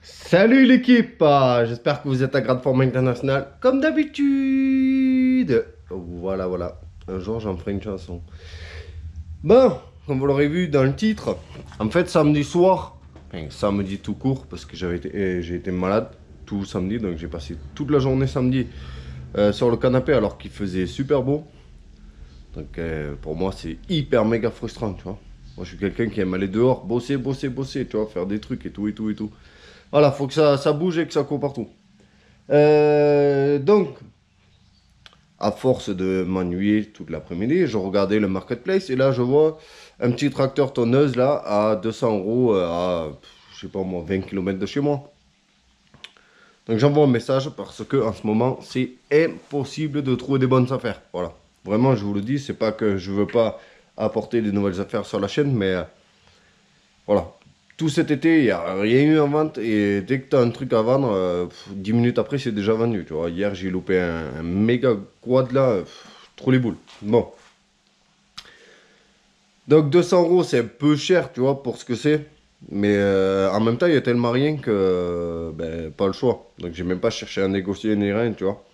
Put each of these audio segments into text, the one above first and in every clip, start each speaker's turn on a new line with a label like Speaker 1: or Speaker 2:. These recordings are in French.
Speaker 1: Salut l'équipe, j'espère que vous êtes à grande forme internationale comme d'habitude. Voilà, voilà, un jour j'en ferai une chanson. Bon, comme vous l'aurez vu dans le titre, en fait samedi soir, enfin samedi tout court parce que j'ai été malade tout samedi, donc j'ai passé toute la journée samedi sur le canapé alors qu'il faisait super beau. Donc pour moi c'est hyper méga frustrant, tu vois. Moi je suis quelqu'un qui aime aller dehors, bosser, bosser, bosser, tu vois, faire des trucs et tout et tout et tout. Voilà, faut que ça bouge et que ça court partout. Donc, à force de m'ennuyer toute l'après-midi, je regardais le marketplace et là, je vois un petit tracteur tonneuse là à 200 euros à, je sais pas moi, 20 km de chez moi. Donc, j'envoie un message parce que en ce moment, c'est impossible de trouver des bonnes affaires. Voilà. Vraiment, je vous le dis, c'est pas que je veux pas apporter des nouvelles affaires sur la chaîne, mais voilà. Tout cet été, il n'y a rien eu en vente et dès que tu as un truc à vendre, 10 minutes après, c'est déjà vendu. Tu vois. Hier, j'ai loupé un méga quad là, trop les boules. Bon. Donc 200 euros, c'est un peu cher, tu vois, pour ce que c'est. Mais en même temps, il y a tellement rien que, ben, pas le choix. Donc j'ai même pas cherché à négocier ni rien, tu vois.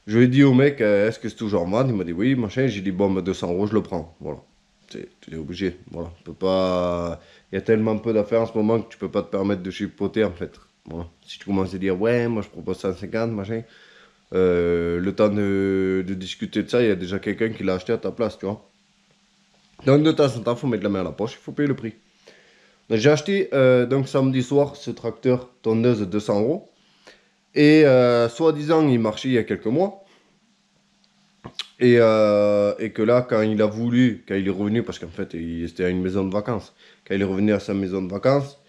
Speaker 1: Je lui ai dit au mec, est-ce que c'est toujours en vente? Il m'a dit oui, machin. J'ai dit, bon, ben, 200 euros, je le prends. Voilà. Tu es obligé. Voilà. On peut pas. Il y a tellement peu d'affaires en ce moment que tu peux pas te permettre de chipoter en fait. Voilà. Si tu commences à dire ouais, moi je propose 150, machin, le temps de discuter de ça, il y a déjà quelqu'un qui l'a acheté à ta place, tu vois. Donc de temps en temps, il faut mettre la main à la poche, il faut payer le prix. J'ai acheté donc samedi soir ce tracteur tondeuse de 200 euros. Et soi-disant, il marchait il y a quelques mois. Et que là, quand il a voulu, quand il est revenu, parce qu'en fait, il était à une maison de vacances, quand il est revenu à sa maison de vacances,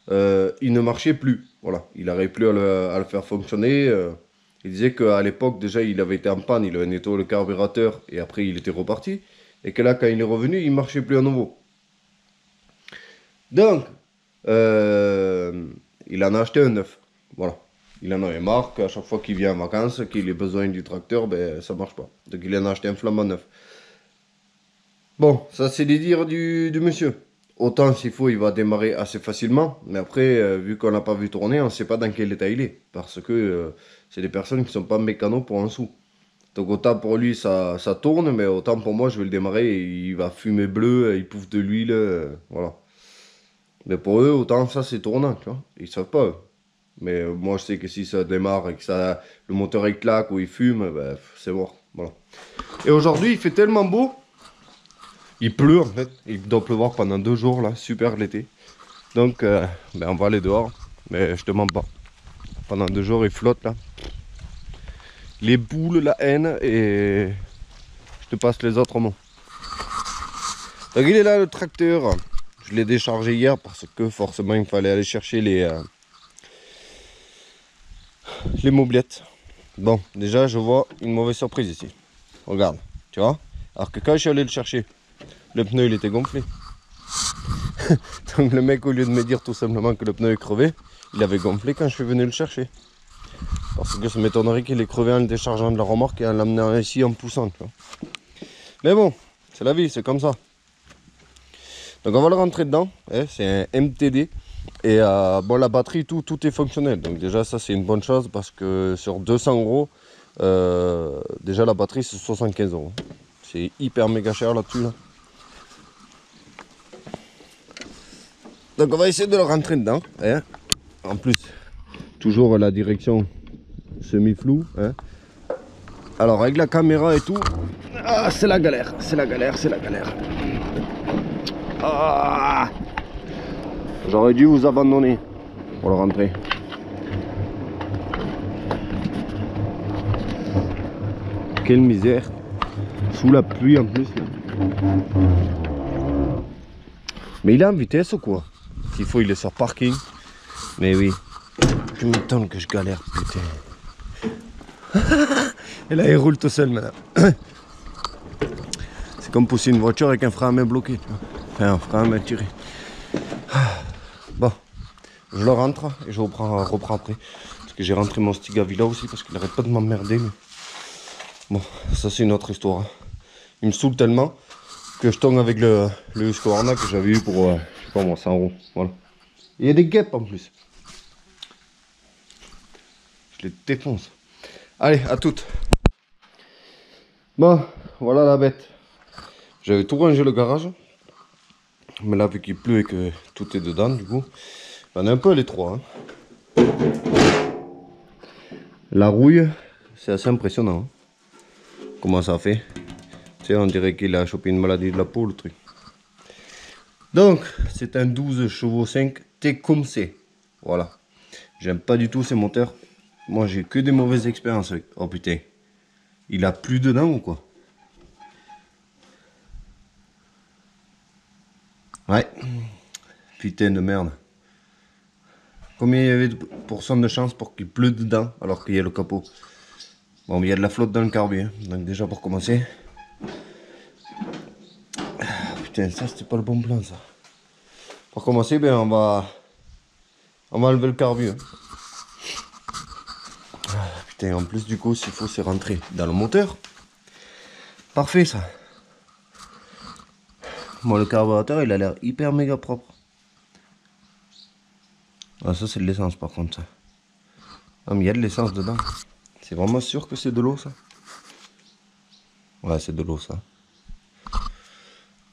Speaker 1: il ne marchait plus. Voilà, il n'arrivait plus à le faire fonctionner. Il disait qu'à l'époque, déjà, il avait été en panne, il avait nettoyé le carburateur et après, il était reparti. Et que là, quand il est revenu, il ne marchait plus à nouveau. Donc, euh, il en a acheté un neuf. Voilà. Il en avait marre qu'à chaque fois qu'il vient en vacances, qu'il ait besoin du tracteur, ben, ça marche pas. Donc, il en a acheté un flambant neuf. Bon, ça c'est les dires du monsieur. Autant s'il faut, il va démarrer assez facilement, mais après, vu qu'on n'a pas vu tourner, on ne sait pas dans quel état il est. Parce que c'est des personnes qui ne sont pas mécanos pour un sou. Donc autant pour lui, ça tourne, mais autant pour moi, je vais le démarrer, et il va fumer bleu, il pouffe de l'huile, voilà. Mais pour eux, autant ça c'est tournant, tu vois. Ils savent pas, eux. Mais moi, je sais que si ça démarre et que le moteur il claque ou il fume, ben, c'est mort. Voilà. Et aujourd'hui, il fait tellement beau. Il pleut en fait, il doit pleuvoir pendant 2 jours là, super l'été. Donc ben, on va aller dehors, mais je te mens pas. Pendant 2 jours il flotte là. Les boules, la haine et je te passe les autres mots. Donc il est là le tracteur. Je l'ai déchargé hier parce que forcément il fallait aller chercher les moublettes. Bon, déjà je vois une mauvaise surprise ici. Regarde, tu vois. Alors que quand je suis allé le chercher, le pneu il était gonflé. Donc le mec, au lieu de me dire tout simplement que le pneu est crevé, il avait gonflé quand je suis venu le chercher. Parce que ça m'étonnerait qu'il ait crevé en le déchargeant de la remorque et en l'amenant ici en poussant. Tu vois. Mais bon, c'est la vie, c'est comme ça. Donc on va le rentrer dedans, hein, c'est un MTD. Et bon, la batterie, tout est fonctionnel. Donc déjà ça c'est une bonne chose parce que sur 200 euros, déjà la batterie c'est 75 euros. C'est hyper méga cher là-dessus. Là. Donc on va essayer de le rentrer dedans. Hein. En plus, toujours la direction semi-floue. Hein. Alors avec la caméra et tout, c'est la galère, c'est la galère, c'est la galère. Ah, j'aurais dû vous abandonner pour le rentrer. Quelle misère. Sous la pluie en plus. Mais il est en vitesse ou quoi? S'il faut, il est sur parking. Mais oui. Tu m'étonnes que je galère, putain. Et là, il roule tout seul maintenant. C'est comme pousser une voiture avec un frein à main bloqué. Tu vois. Enfin, un frein à main tiré. Bon, je le rentre et je reprends après. Parce que j'ai rentré mon Stigavila aussi parce qu'il arrête pas de m'emmerder. Mais... Bon, ça c'est une autre histoire. Il me saoule tellement que je tombe avec le Husqvarna que j'avais eu pour, je sais pas moi, 100 euros. Voilà. Il y a des guêpes en plus. je les défonce. Allez, à toutes. Bon, voilà la bête. J'avais tout rangé le garage. Mais là, vu qu'il pleut et que tout est dedans, du coup, on est un peu à l'étroit. Hein. La rouille, c'est assez impressionnant. Hein. Comment ça fait? Tu sais, on dirait qu'il a chopé une maladie de la peau, le truc. Donc, c'est un 12 chevaux 5 Tecumseh. Voilà. J'aime pas du tout ces moteurs. Moi, j'ai que des mauvaises expériences avec. Oh putain. Il a plus dedans ou quoi? Ouais. Putain de merde. Combien il y avait de pourcents de chance pour qu'il pleut dedans alors qu'il y a le capot? Bon, il y a de la flotte dans le carbu. Hein. Donc déjà pour commencer. Putain, ça c'était pas le bon plan ça. Pour commencer, ben on va enlever le carbu. Hein. Putain, en plus du coup, s'il faut, c'est rentrer dans le moteur. Parfait ça. Moi, le carburateur, il a l'air hyper méga propre. Ah, ça, c'est de l'essence par contre. Ça. Ah, mais il y a de l'essence dedans. C'est vraiment sûr que c'est de l'eau ça? Ouais, c'est de l'eau ça.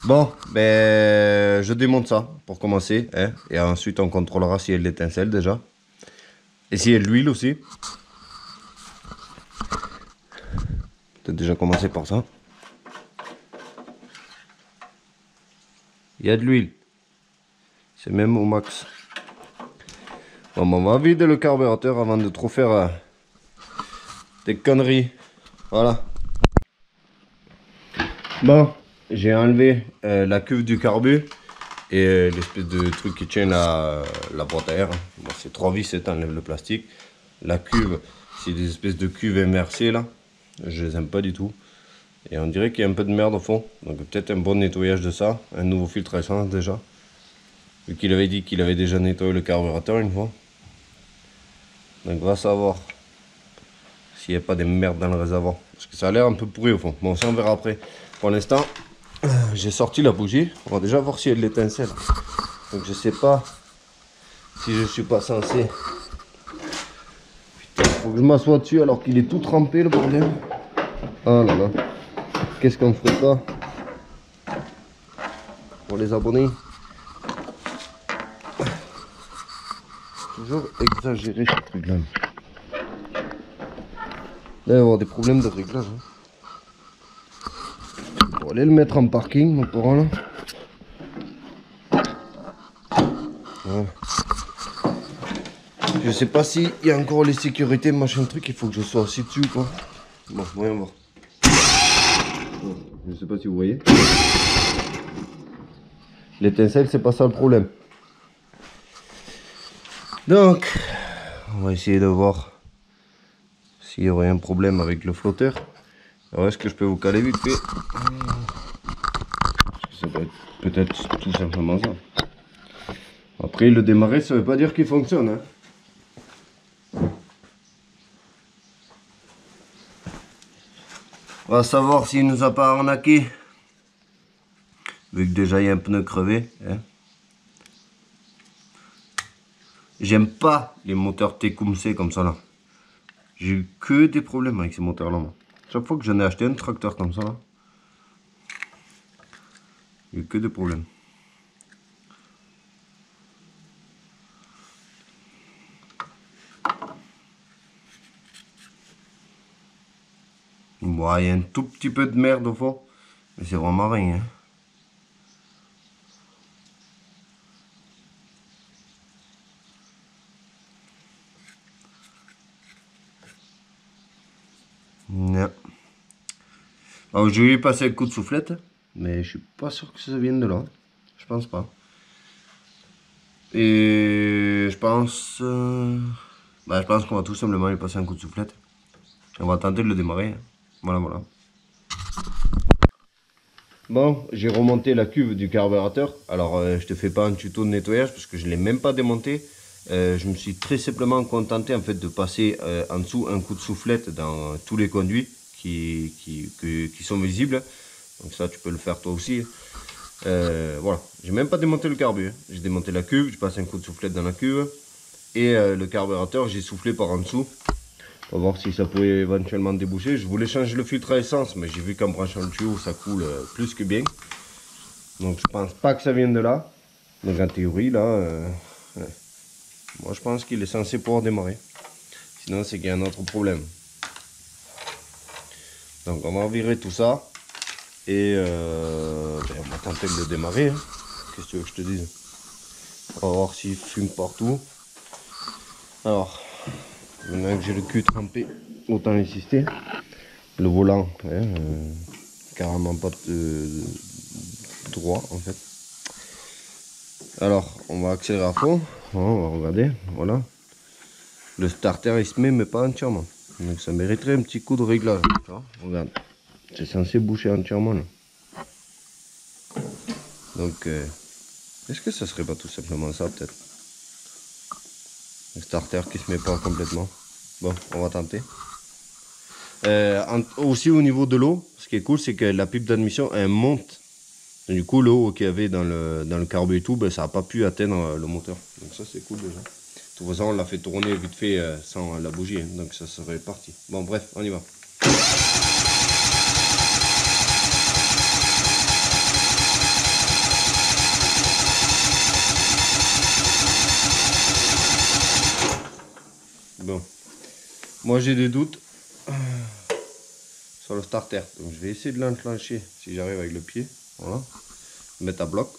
Speaker 1: Bon, ben, je démonte ça pour commencer. Hein, et ensuite, on contrôlera s'il y a de l'étincelle déjà. Et s'il y a de l'huile aussi. Peut-être déjà commencer par ça. Il y a de l'huile. C'est même au max. Bon, on va vider le carburateur avant de trop faire des conneries. Voilà. Bon, j'ai enlevé la cuve du carbu et l'espèce de truc qui tient la boîte à air. Bon, c'est 3 vis, c'est enlève le plastique. La cuve, c'est des espèces de cuves MRC là. Je les aime pas du tout. Et on dirait qu'il y a un peu de merde au fond. Donc peut-être un bon nettoyage de ça. Un nouveau filtre à essence déjà. Vu qu'il avait dit qu'il avait déjà nettoyé le carburateur une fois. Donc on va savoir s'il n'y a pas des merdes dans le réservoir. Parce que ça a l'air un peu pourri au fond. Bon, ça on verra après. Pour l'instant, j'ai sorti la bougie. On va déjà voir s'il y a de l'étincelle. Donc je sais pas si je suis pas censé. Putain, faut que je m'assoie dessus alors qu'il est tout trempé le bordel. Oh là là. Qu'est-ce qu'on ferait pas pour les abonnés? Toujours exagéré ce truc là. Il va y avoir des problèmes de réglage. Hein. On va aller le mettre en parking, mon parent là. Voilà. Je sais pas s'il y a encore les sécurités, machin truc, il faut que je sois assis dessus quoi. Bon, voyons voir. Bon, je sais pas si vous voyez. L'étincelle, c'est pas ça le problème. Donc, on va essayer de voir s'il y aurait un problème avec le flotteur. Alors, est-ce que je peux vous caler vite fait? Ça peut être peut-être tout simplement ça. Après, le démarrer, ça veut pas dire qu'il fonctionne. Hein. On va savoir s'il nous a pas arnaqué. Vu que déjà il y a un pneu crevé. Hein. J'aime pas les moteurs Tecumseh comme ça là. J'ai eu que des problèmes avec ces moteurs là. Moi. Chaque fois que j'en ai acheté un tracteur comme ça là. J'ai eu que des problèmes. Bon, il y a un tout petit peu de merde au fond. Mais c'est vraiment rien. Hein. Non. Alors, je vais lui passer un coup de soufflette. Mais je suis pas sûr que ça vienne de là. Je pense pas. Et je pense... je pense qu'on va tout simplement lui passer un coup de soufflette. On va tenter de le démarrer. Voilà, voilà. Bon, j'ai remonté la cuve du carburateur. Alors, je te fais pas un tuto de nettoyage parce que je l'ai même pas démonté. Je me suis très simplement contenté en fait de passer en dessous un coup de soufflette dans tous les conduits qui sont visibles. Donc ça, tu peux le faire toi aussi. Voilà, j'ai même pas démonté le carbu. Hein. J'ai démonté la cuve, j'ai passé un coup de soufflette dans la cuve. Et le carburateur, j'ai soufflé par en dessous. On va voir si ça pouvait éventuellement déboucher. Je voulais changer le filtre à essence, mais j'ai vu qu'en branchant le tuyau, ça coule plus que bien. Donc je pense pas que ça vienne de là. Donc en théorie, là, ouais. Moi je pense qu'il est censé pouvoir démarrer. Sinon c'est qu'il y a un autre problème. Donc on va virer tout ça. Et on va tenter de le démarrer. Hein. Qu'est-ce que tu veux que je te dise? On va voir s'il fume partout. Alors, maintenant que j'ai le cul trempé, autant insister. Le volant, hein, carrément pas de droit en fait. Alors, on va accélérer à fond. On va regarder, voilà. Le starter il se met, mais pas entièrement. Donc ça mériterait un petit coup de réglage. Tu vois, regarde, c'est censé boucher entièrement là. Donc, est-ce que ça serait pas tout simplement ça peut-être? Le starter qui se met pas complètement. Bon, on va tenter. Aussi au niveau de l'eau, ce qui est cool, c'est que la pipe d'admission elle monte. Et du coup, l'eau qu'il y avait dans le carbu et tout, ben, ça n'a pas pu atteindre le moteur. Donc ça, c'est cool déjà. De toute façon, on l'a fait tourner vite fait sans la bougie, hein, donc ça serait parti. Bon, bref, on y va. Bon, moi j'ai des doutes sur le starter, donc je vais essayer de l'enclencher si j'arrive avec le pied. Voilà, mettre à bloc.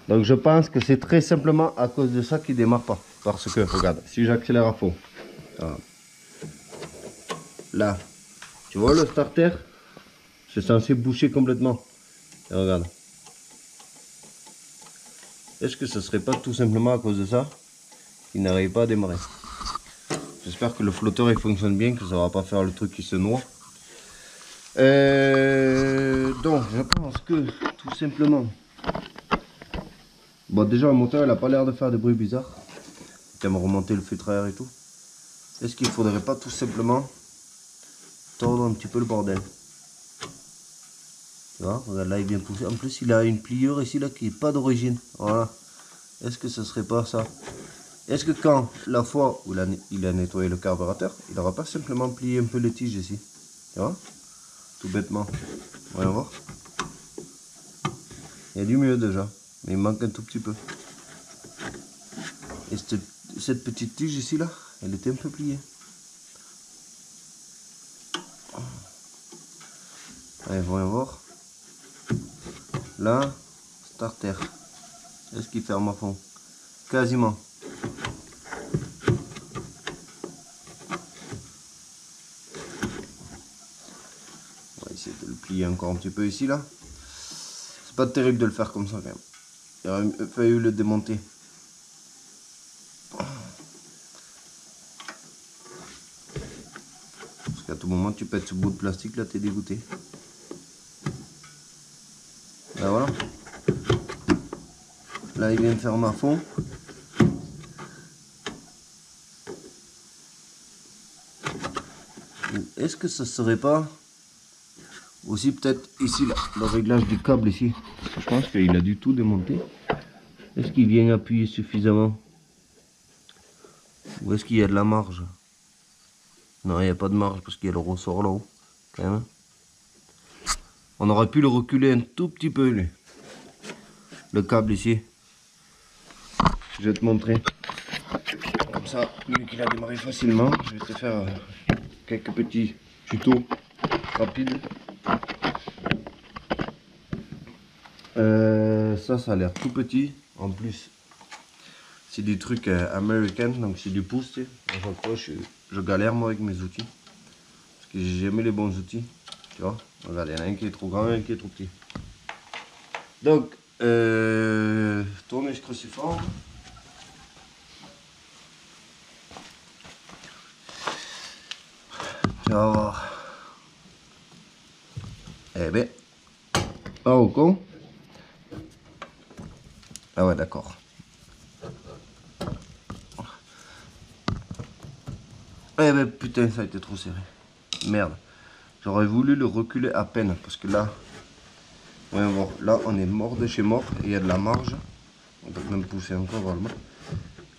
Speaker 1: Donc je pense que c'est très simplement à cause de ça qu'il démarre pas. Parce que, regarde, si j'accélère à fond, là, tu vois le starter, c'est censé boucher complètement. Et regarde. Est-ce que ce serait pas tout simplement à cause de ça qu'il n'arrive pas à démarrer? J'espère que le flotteur il fonctionne bien, que ça va pas faire le truc qui se noie. Donc je pense que tout simplement... Bon, déjà le moteur il a pas l'air de faire des bruits bizarres. Il me remonter le filtre à air et tout. Est-ce qu'il faudrait pas tout simplement tordre un petit peu le bordel? Tu vois, regarde là il vient pousser. En plus il a une pliure ici là qui est pas d'origine. Voilà. Est-ce que ce serait pas ça? Est-ce que quand la fois où il a nettoyé le carburateur, il n'aura pas simplement plié un peu les tiges ici? Tu vois? Tout bêtement. Voyons voir. Il y a du mieux déjà. Mais il manque un tout petit peu. Et cette petite tige ici là, elle était un peu pliée. Allez, voyons voir. Là, starter. Est-ce qu'il ferme à fond? Quasiment. On va essayer de le plier encore un petit peu ici là. C'est pas terrible de le faire comme ça quand même. Il aurait fallu le démonter. Parce qu'à tout moment tu pètes ce bout de plastique là, t'es dégoûté. Là voilà. Là il vient de fermer à fond. Est-ce que ça serait pas aussi peut-être ici là, le réglage du câble ici? Je pense qu'il a du tout démonté. Est-ce qu'il vient appuyer suffisamment? Ou est-ce qu'il y a de la marge? Non, il n'y a pas de marge parce qu'il y a le ressort là-haut. Quand même. On aurait pu le reculer un tout petit peu lui. Le câble ici. Je vais te montrer. Comme ça, vu qu'il a démarré facilement, je vais te faire quelques petits tutos rapides. Ça a l'air tout petit. En plus, c'est des trucs américains, donc c'est du pouce. Tu sais. À chaque fois, je galère moi avec mes outils. Parce que j'ai jamais les bons outils. Tu vois, regarde, il y en a un qui est trop grand et un qui est trop petit. Donc, tournez ce crucifort. Tu vas voir. Eh ben. Oh, con. Ah ouais, d'accord. Eh ben putain, ça a été trop serré. Merde. J'aurais voulu le reculer à peine parce que là, ouais, bon, là on est mort de chez mort et il y a de la marge. On peut même pousser encore vraiment.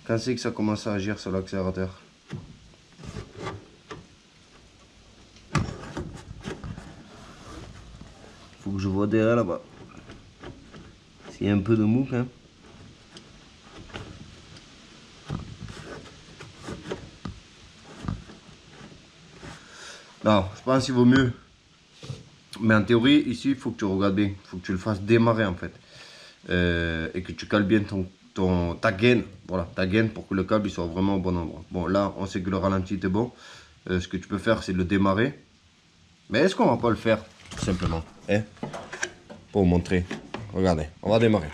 Speaker 1: Quand c'est que ça commence à agir sur l'accélérateur? Faut que je vois derrière là-bas. S'il y a un peu de mou quand même. Non, je pense qu'il vaut mieux. Mais en théorie, ici, il faut que tu regardes bien. Il faut que tu le fasses démarrer en fait. Et que tu cales bien ta gaine. Voilà, ta gaine pour que le câble il soit vraiment au bon endroit. Bon, là, on sait que le ralenti est bon. Ce que tu peux faire, c'est le démarrer. Mais est-ce qu'on va pas le faire tout simplement, hein? Pour vous montrer. Regardez, on va démarrer.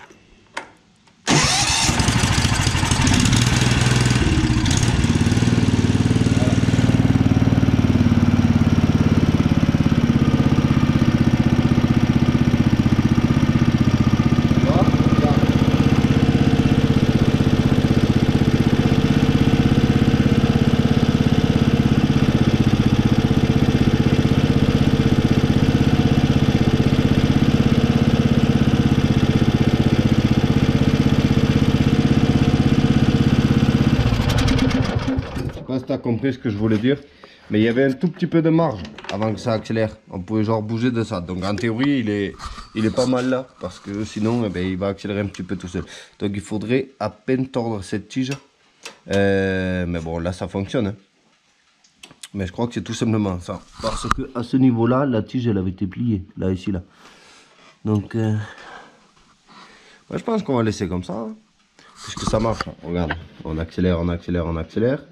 Speaker 1: Tu as compris ce que je voulais dire, mais il y avait un tout petit peu de marge avant que ça accélère. On pouvait genre bouger de ça. Donc en théorie, il est pas mal là, parce que sinon, eh ben, il va accélérer un petit peu tout seul. Donc il faudrait à peine tordre cette tige. Mais bon, là ça fonctionne. Hein. Mais je crois que c'est tout simplement ça. Parce que à ce niveau-là, la tige, elle avait été pliée. Là, ici, là. Donc, ouais, je pense qu'on va laisser comme ça. Hein, puisque ça marche. Hein. Regarde, on accélère, on accélère, on accélère.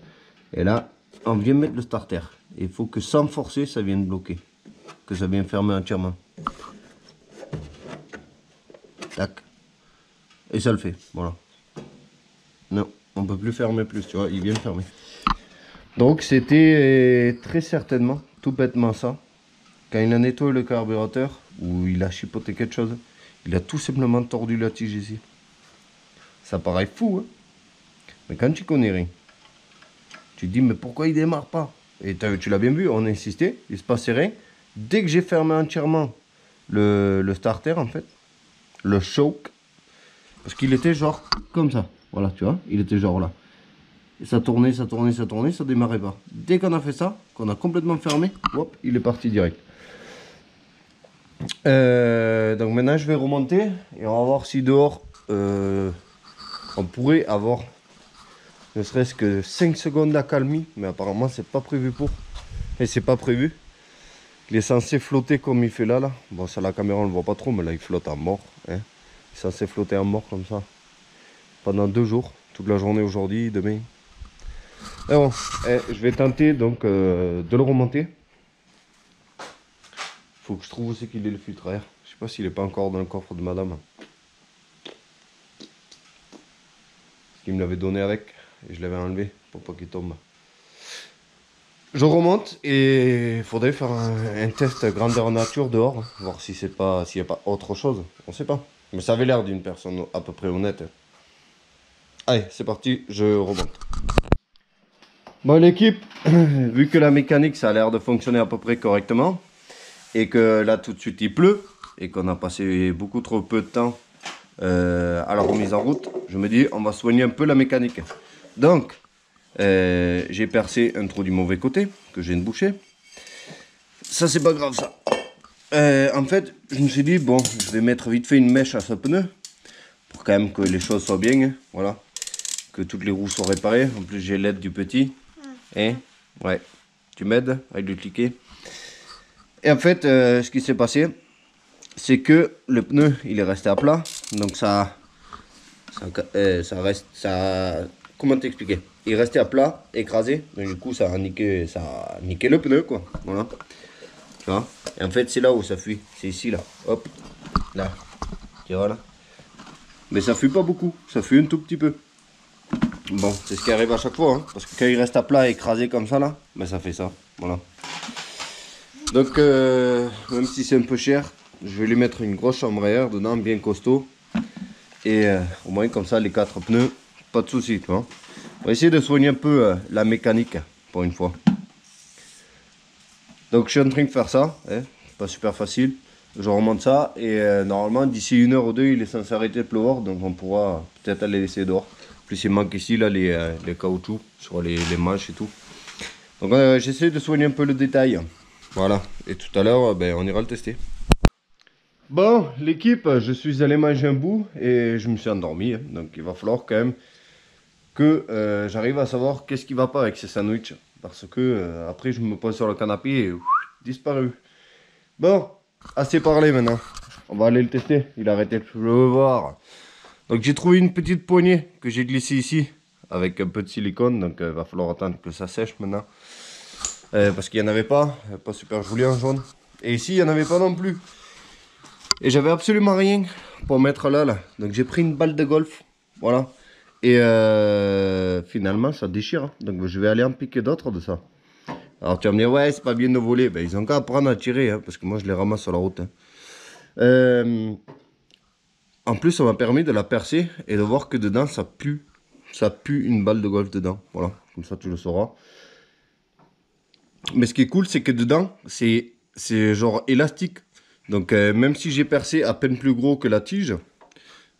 Speaker 1: Et là, on vient mettre le starter. Il faut que sans forcer, ça vienne bloquer. Que ça vienne fermer entièrement. Tac. Et ça le fait. Voilà. Non, on ne peut plus fermer plus, tu vois. Il vient fermer. Donc, c'était très certainement, tout bêtement ça. Quand il a nettoyé le carburateur, ou il a chipoté quelque chose, il a tout simplement tordu la tige ici. Ça paraît fou, hein. Mais quand tu connais rien, tu te dis, mais pourquoi il démarre pas? Et tu l'as bien vu, on a insisté, il se passait rien. Dès que j'ai fermé entièrement le starter, en fait, le choke, parce qu'il était genre comme ça. Voilà, tu vois, il était genre là. Et ça tournait, ça tournait, ça tournait, ça démarrait pas. Dès qu'on a fait ça, qu'on a complètement fermé, hop, il est parti direct. Donc maintenant, je vais remonter et on va voir si dehors, on pourrait avoir ne serait-ce que 5 secondes d'accalmie, mais apparemment c'est pas prévu pour. Et c'est pas prévu. Il est censé flotter comme il fait là. Bon, ça la caméra on le voit pas trop, mais là il flotte en mort. Hein. Il est censé flotter en mort comme ça. Pendant 2 jours. Toute la journée aujourd'hui, demain. Et bon, je vais tenter donc de le remonter. Faut que je trouve aussi qu'il est le filtre à air. Je sais pas s'il est pas encore dans le coffre de madame. Parce qu'il me l'avait donné avec. Et je l'avais enlevé pour pas qu'il tombe. Je remonte et il faudrait faire un test grandeur nature dehors, voir si c'est pas, s'il n'y a pas autre chose. On sait pas. Mais ça avait l'air d'une personne à peu près honnête. Allez, c'est parti, je remonte. Bon l'équipe, vu que la mécanique ça a l'air de fonctionner à peu près correctement, et que là tout de suite il pleut, et qu'on a passé beaucoup trop peu de temps à la remise en route, je me dis on va soigner un peu la mécanique. Donc, j'ai percé un trou du mauvais côté, que j'ai une bouchée. Ça, c'est pas grave, ça. En fait, je me suis dit, bon, je vais mettre vite fait une mèche à ce pneu, pour quand même que les choses soient bien, hein, voilà. Que toutes les roues soient réparées. En plus, j'ai l'aide du petit. Et, ouais, tu m'aides avec le cliquet. Et en fait, ce qui s'est passé, c'est que le pneu, il est resté à plat. Donc ça reste, comment t'expliquer? Il restait à plat, écrasé, donc du coup ça a niqué le pneu quoi, voilà. Tu vois? Et en fait c'est là où ça fuit, c'est ici là, hop, là, tu vois là. Mais ça fuit pas beaucoup, ça fuit un tout petit peu. Bon, c'est ce qui arrive à chaque fois, hein, parce que quand il reste à plat, écrasé comme ça là, ben ça fait ça, voilà. Donc même si c'est un peu cher, je vais lui mettre une grosse chambre à air dedans, bien costaud. Et au moins comme ça les 4 pneus, pas de soucis, tu vois. On va essayer de soigner un peu la mécanique pour une fois. Donc je suis en train de faire ça, hein, pas super facile. Je remonte ça et normalement d'ici 1 heure ou 2 il est censé arrêter de pleuvoir, donc on pourra peut-être aller laisser dehors. Plus il manque ici là les caoutchoucs sur les manches et tout. Donc j'essaie de soigner un peu le détail. Voilà, et tout à l'heure ben, on ira le tester. Bon, l'équipe, je suis allé manger un bout et je me suis endormi. Hein. Donc il va falloir quand même que j'arrive à savoir qu'est-ce qui va pas avec ces sandwichs. Parce que après je me pose sur le canapé et disparu. Bon, assez parlé maintenant. On va aller le tester. Il a arrêté de pleuvoir. Donc j'ai trouvé une petite poignée que j'ai glissée ici avec un peu de silicone. Donc il va falloir attendre que ça sèche maintenant. Parce qu'il n'y en avait pas super joli en jaune. Et ici il n'y en avait pas non plus. Et j'avais absolument rien pour mettre là. Donc j'ai pris une balle de golf. Voilà. Et finalement ça déchire. Hein. Donc je vais aller en piquer d'autres de ça. Alors tu vas me dire, ouais, c'est pas bien de voler. Ben, ils ont qu'à apprendre à tirer, hein, parce que moi je les ramasse sur la route. Hein. En plus, ça m'a permis de la percer et de voir que dedans ça pue. Ça pue une balle de golf dedans. Voilà, comme ça tu le sauras. Mais ce qui est cool, c'est que dedans, c'est genre élastique. Donc même si j'ai percé à peine plus gros que la tige,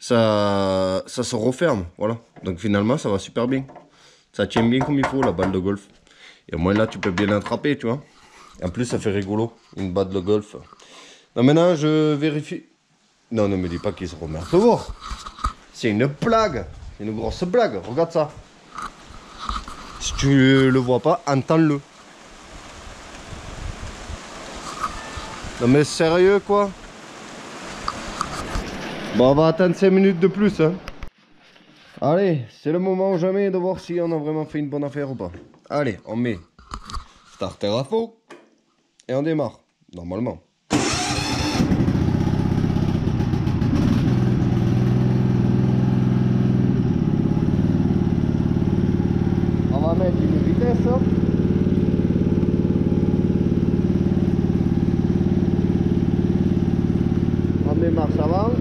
Speaker 1: ça se referme. Voilà. Donc finalement, ça va super bien. Ça tient bien comme il faut, la balle de golf. Et au moins là, tu peux bien l'attraper, tu vois. Et en plus, ça fait rigolo, une balle de golf. Donc maintenant, je vérifie. Non, ne me dis pas qu'il se remet à pleuvoir. C'est une blague. C'est une grosse blague. Regarde ça. Si tu le vois pas, entends-le. Non mais sérieux, quoi. Bon, on va attendre 5 minutes de plus, hein. Allez, c'est le moment ou jamais de voir si on a vraiment fait une bonne affaire ou pas. Allez, on met starter à fond et on démarre, normalement. On va mettre une vitesse. On démarre avant.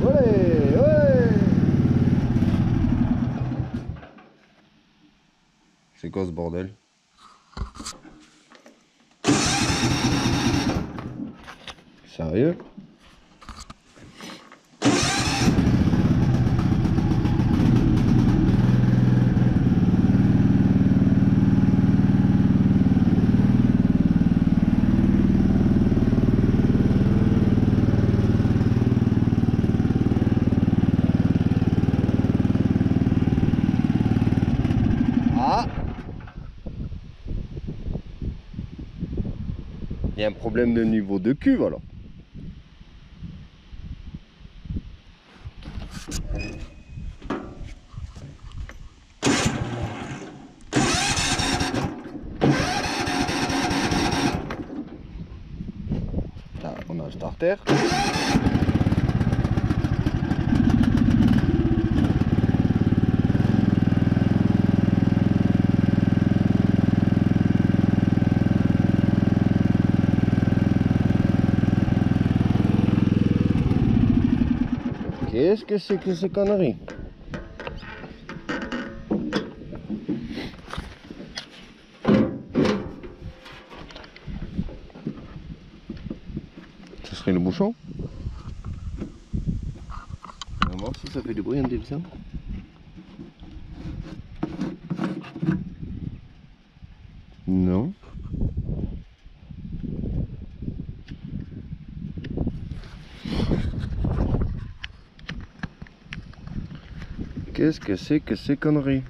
Speaker 1: Ouais, ouais. C'est quoi ce bordel? Sérieux? Il y a un problème de niveau de cuve alors. Là, on a le starter. Qu'est-ce que c'est que ces conneries? Ce serait le bouchon? On va voir si ça fait du bruit en dévissant. Non. Qu'est-ce que c'est que ces conneries?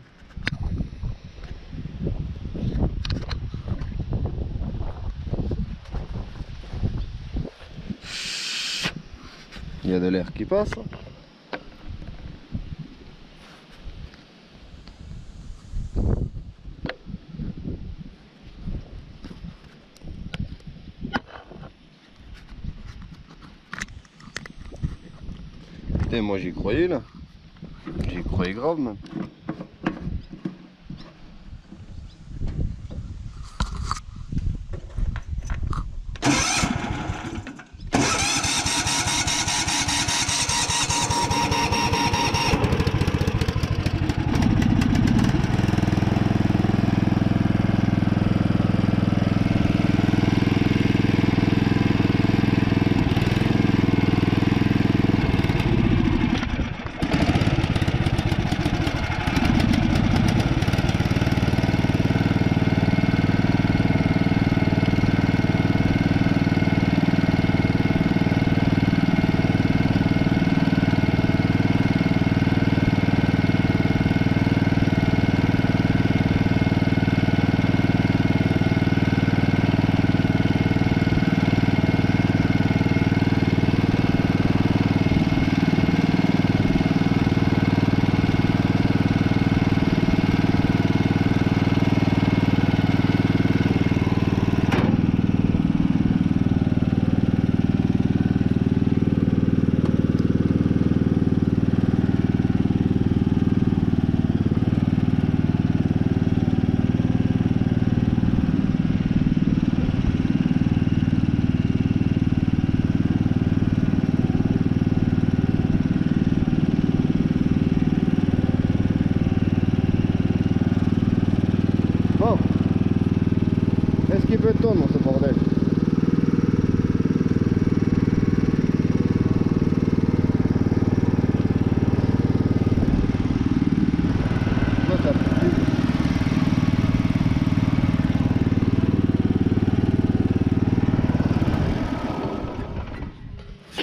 Speaker 1: Il y a de l'air qui passe. Putain, moi j'y croyais là. J'y croyais grave même.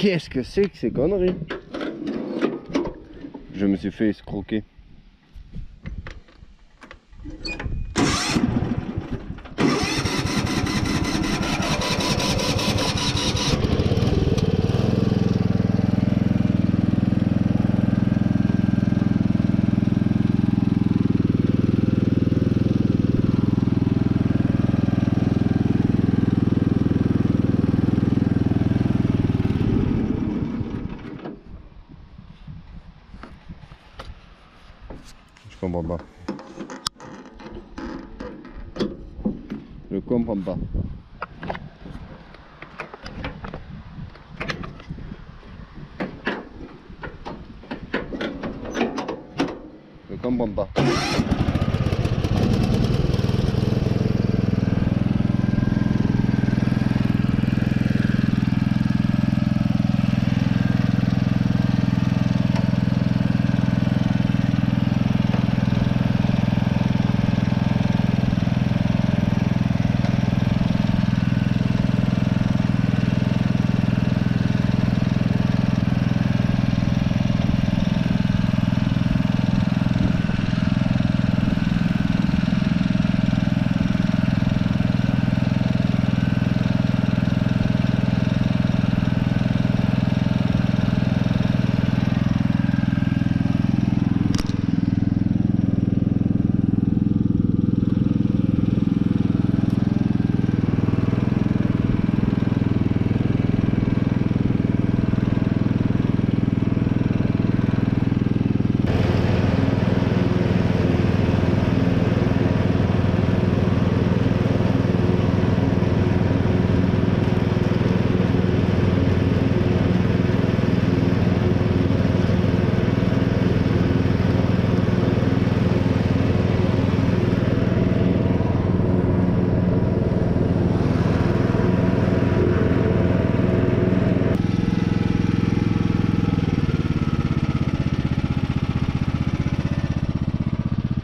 Speaker 1: Qu'est-ce que c'est que ces conneries? Je me suis fait escroquer. Je comprends pas. Je comprends pas. Je comprends pas.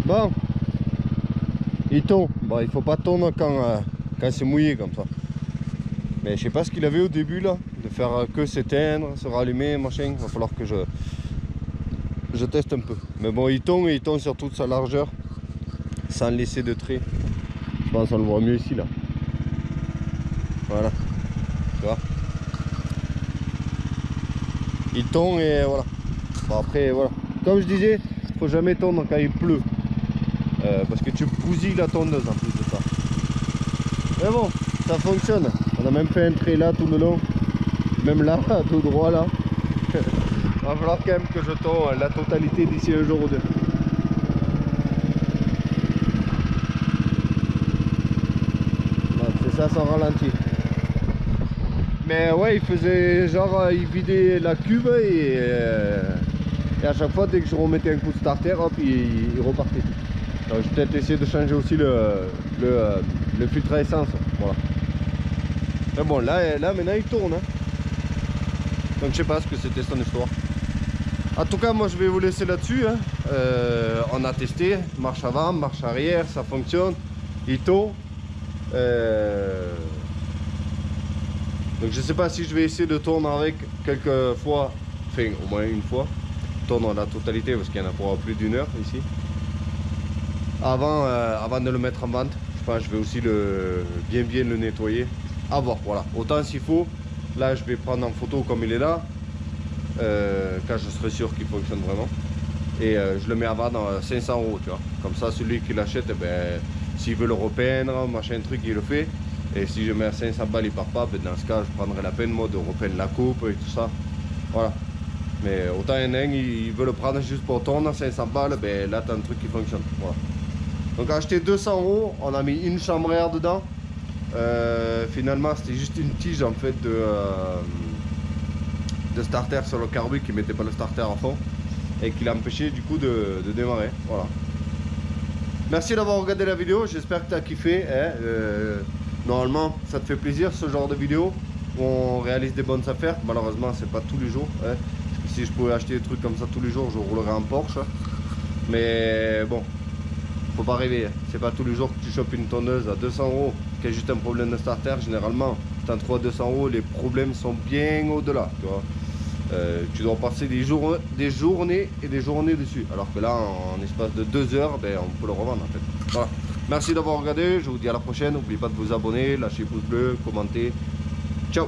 Speaker 1: Bon, il tombe. Bon, il faut pas tondre quand c'est mouillé comme ça. Mais je sais pas ce qu'il avait au début là, de faire que s'éteindre, se rallumer, machin. Il va falloir que je teste un peu. Mais bon, il tombe et il tombe sur toute sa largeur, sans laisser de trait. Je pense qu'on le voit mieux ici là. Voilà. Tu vois. Il tombe et voilà. Bon après voilà. Comme je disais, faut jamais tondre quand il pleut. Parce que tu bousilles la tondeuse en plus de ça. Mais bon, ça fonctionne. On a même fait un trait là tout le long. Même là, tout droit là. Il va falloir quand même que je tonde la totalité d'ici un jour ou deux. C'est ça sans ralenti. Mais ouais, il faisait genre, il vidait la cuve et à chaque fois dès que je remettais un coup de starter, hop, il repartait. Donc je vais peut-être essayer de changer aussi le filtre à essence. Voilà. Mais bon, là maintenant il tourne. Hein. Donc je sais pas ce que c'était son histoire. En tout cas, moi je vais vous laisser là-dessus. Hein. On a testé, marche avant, marche arrière, ça fonctionne. Il tourne. Donc je sais pas si je vais essayer de tourner avec quelques fois, enfin au moins une fois. Tourner la totalité parce qu'il y en a pour plus d'1 heure ici. Avant de le mettre en vente, je pense que je vais aussi bien le nettoyer. À voir, voilà. Autant s'il faut, là je vais prendre en photo comme il est là, quand je serai sûr qu'il fonctionne vraiment. Et je le mets à vendre à 500 €, tu vois. Comme ça, celui qui l'achète, eh ben, s'il veut le repeindre, machin truc, il le fait. Et si je mets à 500 balles, il part pas, ben, dans ce cas, je prendrai la peine moi de repeindre la coupe et tout ça. Voilà. Mais autant il y en a un, il veut le prendre juste pour tourner à 500 balles, ben là t'as un truc qui fonctionne. Voilà. Donc acheté 200 €, on a mis une chambre à air dedans. Finalement c'était juste une tige en fait de starter sur le carbu qui mettait pas le starter à fond et qui l'empêchait du coup de démarrer. Voilà. Merci d'avoir regardé la vidéo, j'espère que tu as kiffé. Hein. Normalement ça te fait plaisir ce genre de vidéo où on réalise des bonnes affaires. Malheureusement c'est pas tous les jours. Hein. Si je pouvais acheter des trucs comme ça tous les jours, je roulerais en Porsche. Mais bon, faut pas rêver, c'est pas tous les jours que tu chopes une tondeuse à 200 € qui a juste un problème de starter. Généralement 103 200 euros, les problèmes sont bien au-delà, tu vois. Tu dois passer des journées et des journées dessus. Alors que là, en espace de 2 heures, ben, on peut le revendre en fait. Voilà. Merci d'avoir regardé, je vous dis à la prochaine. N'oubliez pas de vous abonner, lâcher pouce bleu, commenter. Ciao!